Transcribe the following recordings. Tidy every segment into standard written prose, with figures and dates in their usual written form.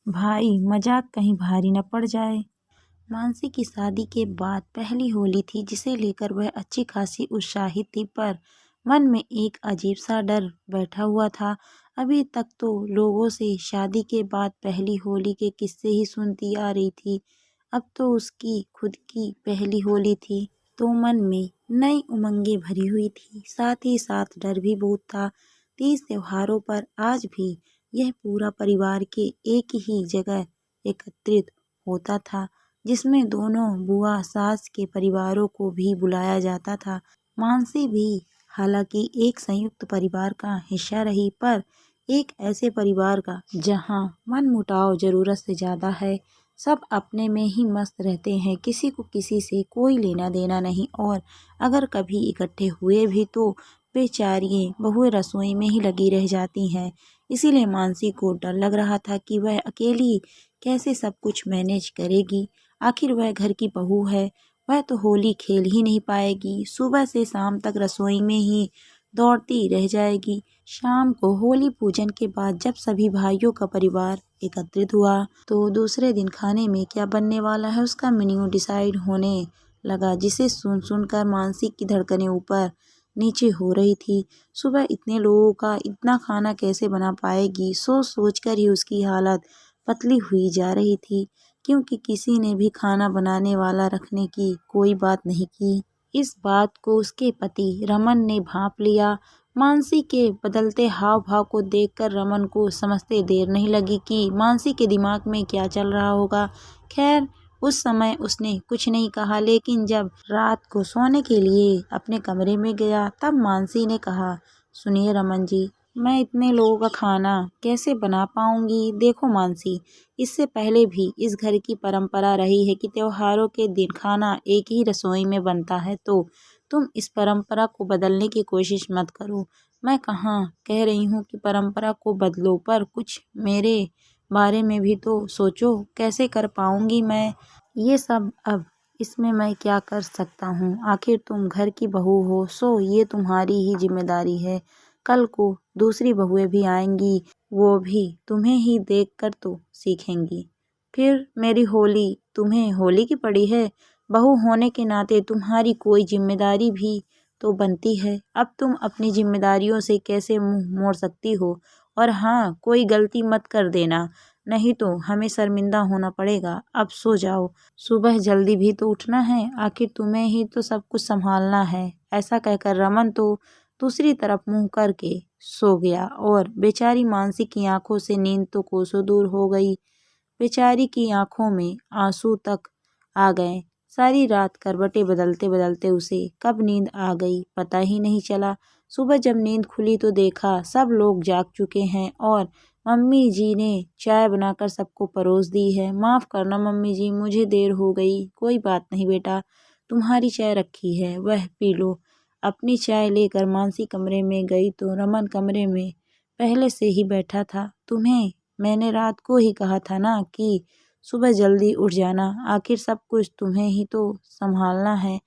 भाई मजाक कहीं भारी न पड़ जाए। मानसी की शादी के बाद पहली होली थी जिसे लेकर वह अच्छी खासी उत्साहित थी, पर मन में एक अजीब सा डर बैठा हुआ था। अभी तक तो लोगों से शादी के बाद पहली होली के किस्से ही सुनती आ रही थी। अब तो उसकी खुद की पहली होली थी, तो मन में नई उमंगें भरी हुई थी, साथ ही साथ डर भी बहुत था। 30 त्योहारों पर आज भी यह पूरा परिवार के एक ही जगह एकत्रित होता था, जिसमें दोनों बुआ सास के परिवारों को भी बुलाया जाता था। मानसी भी हालांकि एक संयुक्त परिवार का हिस्सा रही, पर एक ऐसे परिवार का जहां मनमुटाव जरूरत से ज्यादा है। सब अपने में ही मस्त रहते हैं, किसी को किसी से कोई लेना देना नहीं, और अगर कभी इकट्ठे हुए भी तो बेचारियां बहुएं रसोई में ही लगी रह जाती हैं। इसीलिए मानसी को डर लग रहा था कि वह अकेली कैसे सब कुछ मैनेज करेगी। आखिर वह घर की बहू है, वह तो होली खेल ही नहीं पाएगी, सुबह से शाम तक रसोई में ही दौड़ती रह जाएगी। शाम को होली पूजन के बाद जब सभी भाइयों का परिवार एकत्रित हुआ, तो दूसरे दिन खाने में क्या बनने वाला है उसका मेन्यू डिसाइड होने लगा, जिसे सुन सुनकर मानसी की धड़कनें ऊपर नीचे हो रही थी। सुबह इतने लोगों का इतना खाना कैसे बना पाएगी, सोच सोच कर ही उसकी हालत पतली हुई जा रही थी, क्योंकि किसी ने भी खाना बनाने वाला रखने की कोई बात नहीं की। इस बात को उसके पति रमन ने भांप लिया। मानसी के बदलते हाव भाव को देखकर रमन को समझते देर नहीं लगी कि मानसी के दिमाग में क्या चल रहा होगा। खैर, उस समय उसने कुछ नहीं कहा, लेकिन जब रात को सोने के लिए अपने कमरे में गया तब मानसी ने कहा, सुनिए रमन जी, मैं इतने लोगों का खाना कैसे बना पाऊंगी। देखो मानसी, इससे पहले भी इस घर की परंपरा रही है कि त्योहारों के दिन खाना एक ही रसोई में बनता है, तो तुम इस परंपरा को बदलने की कोशिश मत करो। मैं कहाँ कह रही हूँ कि परंपरा को बदलो, पर कुछ मेरे बारे में भी तो सोचो, कैसे कर पाऊंगी मैं ये सब अब। इसमें मैं क्या कर सकता हूँ, आखिर तुम घर की बहू हो, सो ये तुम्हारी ही जिम्मेदारी है। कल को दूसरी बहुएं भी आएंगी, वो भी तुम्हें ही देख कर तो सीखेंगी। फिर मेरी होली तुम्हें होली की पड़ी है। बहू होने के नाते तुम्हारी कोई जिम्मेदारी भी तो बनती है। अब तुम अपनी जिम्मेदारियों से कैसे मुंह मोड़ सकती हो। और हाँ, कोई गलती मत कर देना, नहीं तो हमें शर्मिंदा होना पड़ेगा। अब सो जाओ, सुबह जल्दी भी तो उठना है, आखिर तुम्हें ही तो सब कुछ संभालना है। ऐसा कहकर रमन तो दूसरी तरफ मुंह करके सो गया, और बेचारी मानसी की आंखों से नींद तो कोसों दूर हो गई। बेचारी की आंखों में आंसू तक आ गए। सारी रात करवटें बदलते बदलते उसे कब नींद आ गई पता ही नहीं चला। सुबह जब नींद खुली तो देखा सब लोग जाग चुके हैं, और मम्मी जी ने चाय बनाकर सबको परोस दी है। माफ़ करना मम्मी जी, मुझे देर हो गई। कोई बात नहीं बेटा, तुम्हारी चाय रखी है, वह पी लो। अपनी चाय लेकर मानसी कमरे में गई तो रमन कमरे में पहले से ही बैठा था। तुम्हें मैंने रात को ही कहा था ना कि सुबह जल्दी उठ जाना, आखिर सब कुछ तुम्हें ही तो संभालना है।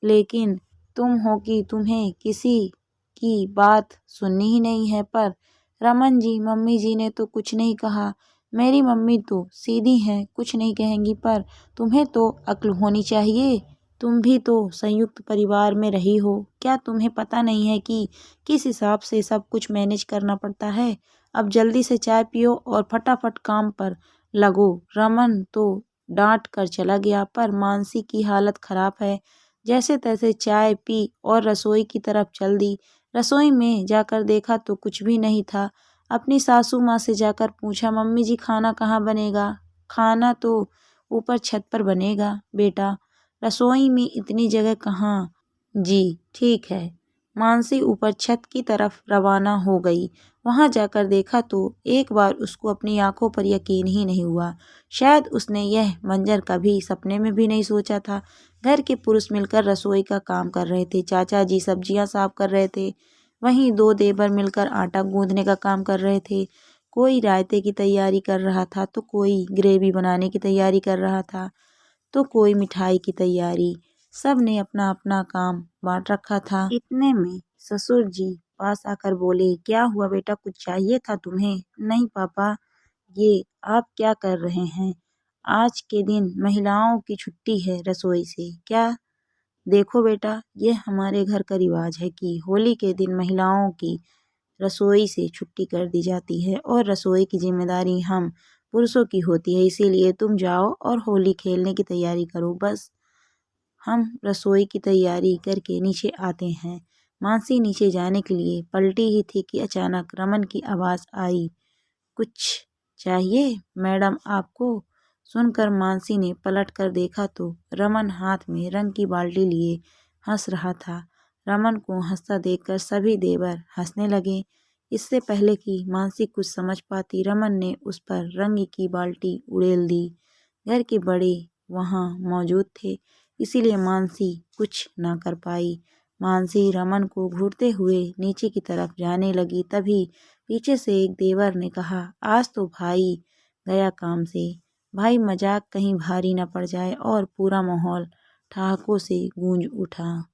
लेकिन तुम हो कि तुम्हें किसी की बात सुननी ही नहीं है। पर रमन जी, मम्मी जी ने तो कुछ नहीं कहा। मेरी मम्मी तो सीधी हैं, कुछ नहीं कहेंगी, पर तुम्हें तो अक्ल होनी चाहिए। तुम भी तो संयुक्त परिवार में रही हो, क्या तुम्हें पता नहीं है कि किस हिसाब से सब कुछ मैनेज करना पड़ता है। अब जल्दी से चाय पियो और फटाफट काम पर लगो। रमन तो डांट कर चला गया, पर मानसी की हालत खराब है। जैसे तैसे चाय पी और रसोई की तरफ चल दी। रसोई में जाकर देखा तो कुछ भी नहीं था। अपनी सासू माँ से जाकर पूछा, मम्मी जी खाना कहाँ बनेगा। खाना तो ऊपर छत पर बनेगा बेटा, रसोई में इतनी जगह कहाँ। जी ठीक है। मानसी ऊपर छत की तरफ रवाना हो गई। वहां जाकर देखा तो एक बार उसको अपनी आंखों पर यकीन ही नहीं हुआ। शायद उसने यह मंजर कभी सपने में भी नहीं सोचा था। घर के पुरुष मिलकर रसोई का काम कर रहे थे। चाचा जी सब्जियां साफ कर रहे थे, वहीं दो देवर मिलकर आटा गूंदने का काम कर रहे थे। कोई रायते की तैयारी कर रहा था, तो कोई ग्रेवी बनाने की तैयारी कर रहा था, तो कोई मिठाई की तैयारी। सब ने अपना अपना काम बांट रखा था। इतने में ससुर जी पास आकर बोले, क्या हुआ बेटा, कुछ चाहिए था तुम्हें। नहीं पापा, ये आप क्या कर रहे हैं? आज के दिन महिलाओं की छुट्टी है रसोई से। क्या? देखो बेटा, ये हमारे घर का रिवाज है कि होली के दिन महिलाओं की रसोई से छुट्टी कर दी जाती है और रसोई की जिम्मेदारी हम पुरुषों की होती है। इसीलिए तुम जाओ और होली खेलने की तैयारी करो। बस हम रसोई की तैयारी करके नीचे आते हैं। मानसी नीचे जाने के लिए पलटी ही थी कि अचानक रमन की आवाज़ आई, कुछ चाहिए मैडम आपको? सुनकर मानसी ने पलट कर देखा तो रमन हाथ में रंग की बाल्टी लिए हंस रहा था। रमन को हंसता देखकर सभी देवर हंसने लगे। इससे पहले कि मानसी कुछ समझ पाती, रमन ने उस पर रंग की बाल्टी उड़ेल दी। घर के बड़े वहाँ मौजूद थे, इसीलिए मानसी कुछ ना कर पाई। मानसी रमन को घूरते हुए नीचे की तरफ जाने लगी, तभी पीछे से एक देवर ने कहा, आज तो भाई गया काम से। भाई मजाक कहीं भारी न पड़ जाए और पूरा माहौल ठहाकों से गूंज उठा।